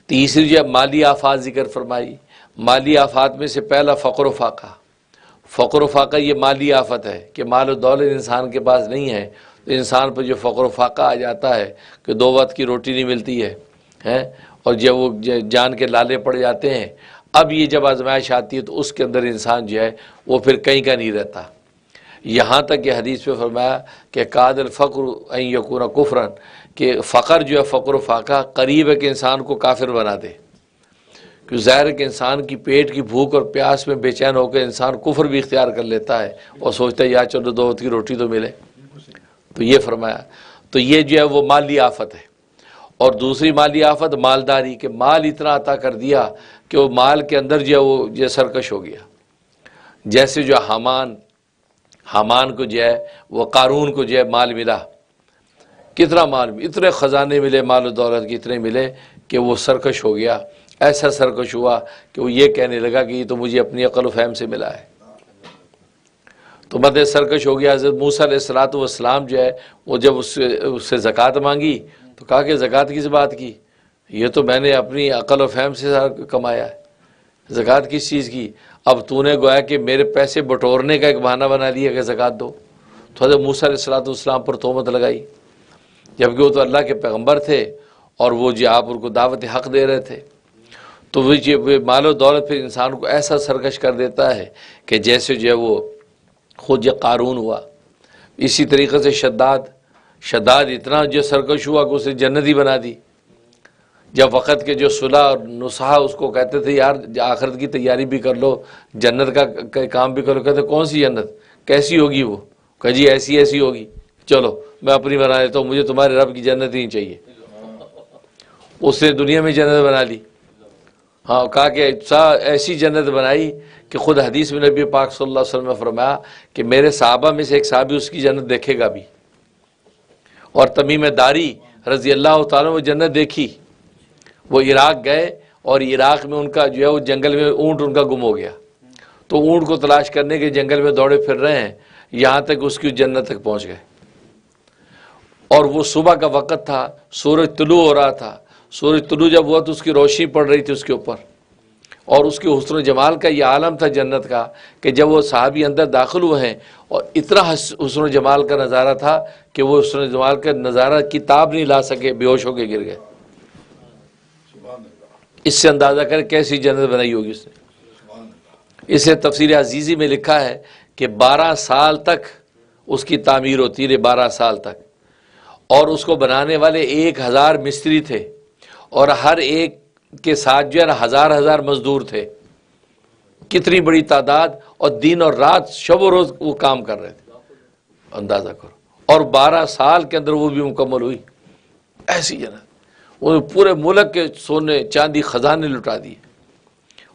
تیسری جو مالی آفات ذکر فرمائی، مالی آفات میں سے پہلا فقر و فاقہ۔ فقر و فاقہ یہ مالی آفت ہے کہ مال و دولت انسان کے پاس نہیں ہے تو انسان پر جو فقر و فاقہ آ جاتا ہے کہ 2 وقت کی روٹی نہیں ملتی ہے اور جب وہ جان کے لالے پڑ جاتے ہیں۔ اب یہ جب آزمائش آتی ہے تو اس کے اندر انسان جو ہے وہ پھر کہیں کا نہیں رہتا۔ یہاں تک کہ حدیث میں فرمایا کہ قاد الفقر ان یکون کفرا، کہ فقر جو ہے فقر و فاقہ قریب ہے کہ انسان کو کافر بنا دے، کہ ظاہر ہے کہ انسان کی پیٹ کی بھوک اور پیاس میں بے چین ہو کے انسان کفر بھی اختیار کر لیتا ہے اور سوچتا ہے یا چلو 2 وقت کی روٹی تو ملے۔ تو یہ فرمایا، تو یہ جو ہے وہ مالی آفت ہے۔ اور دوسری مالی آفت مالداری، کہ مال اتنا عطا کر دیا کہ وہ مال کے اندر جو ہے وہ جو سرکش ہو گیا۔ جیسے جو حامان کو جو ہے وہ قارون کو جو ہے مال ملا، کتنا مال، اتنے خزانے ملے مال و دولت کے، اتنے ملے کہ وہ سرکش ہو گیا۔ ایسا سرکش ہوا کہ وہ یہ کہنے لگا کہ یہ تو مجھے اپنی عقل و فہم سے ملا ہے۔ تو مدد سرکش ہو گیا۔ حضرت موسیٰ علیہ السلام جو ہے وہ جب اس سے زکوٰۃ مانگی تو کہا کہ زکوٰۃ کس بات کی، یہ تو میں نے اپنی عقل و فہم سے کمایا ہے، زکوٰۃ کس چیز کی؟ اب تو نے گویا کہ میرے پیسے بٹورنے کا ایک بہانہ بنا لیا کہ زکوٰۃ دو۔ تو حضرت موسیٰ علیہ السلام پر تہمت لگائی، جبکہ وہ تو اللہ کے پیغمبر تھے اور وہ جو آپ ان کو دعوت حق دے رہے تھے۔ تو وہ مال و دولت پھر انسان کو ایسا سرکش کر دیتا ہے کہ جیسے جو ہے وہ خود یہ قارون ہوا۔ اسی طریقے سے شداد اتنا جو سرکش ہوا کہ اسے جنت ہی بنا دی۔ جب وقت کے جو صلح اور نصحہ اس کو کہتے تھے یار آخرت کی تیاری بھی کر لو، جنت کا کام بھی کرو، کہتے کون سی جنت، کیسی ہوگی وہ؟ کہ جی ایسی ہوگی، چلو میں اپنی بنا لیتا ہوں، مجھے تمہارے رب کی جنت ہی نہیں چاہیے۔ اس نے دنیا میں جنت بنا لی، ہاں، کہا کہ ایسی جنت بنائی کہ خود حدیث میں نبی پاک صلی اللہ علیہ وسلم نے فرمایا کہ میرے صحابہ میں سے ایک صحابی اس کی جنت دیکھے گا بھی۔ اور تمیم داری رضی اللہ تعالیٰ وہ جنت دیکھی، وہ عراق گئے اور عراق میں ان کا جو ہے وہ جنگل میں اونٹ ان کا گم ہو گیا، تو اونٹ کو تلاش کرنے کے جنگل میں دوڑے پھر رہے ہیں، یہاں تک اس کی جنت تک پہنچ گئے۔ اور وہ صبح کا وقت تھا، سورج طلوع ہو رہا تھا، سورج طلوع جب ہوا تو اس کی روشنی پڑ رہی تھی اس کے اوپر، اور اس کے حسن و جمال کا یہ عالم تھا جنت کا کہ جب وہ صحابی اندر داخل ہوئے ہیں اور اتنا حسن و جمال کا نظارہ تھا کہ وہ حسن و جمال کا نظارہ کتاب نہیں لا سکے، بے ہوش ہو کے گر گئے۔ اس سے اندازہ کریں کیسی جنت بنائی ہوگی اس نے۔ اسے تفسیر عزیزی میں لکھا ہے کہ 12 سال تک اس کی تعمیر ہوتی رہی، 12 سال تک، اور اس کو بنانے والے 1000 مستری تھے اور ہر ایک کے ساتھ جو ہے نا ہزار مزدور تھے۔ کتنی بڑی تعداد، اور دن اور رات شب و روز وہ کام کر رہے تھے، اندازہ کرو۔ اور 12 سال کے اندر وہ بھی مکمل ہوئی۔ ایسی جنت، وہ پورے ملک کے سونے چاندی خزانے لٹا دیے۔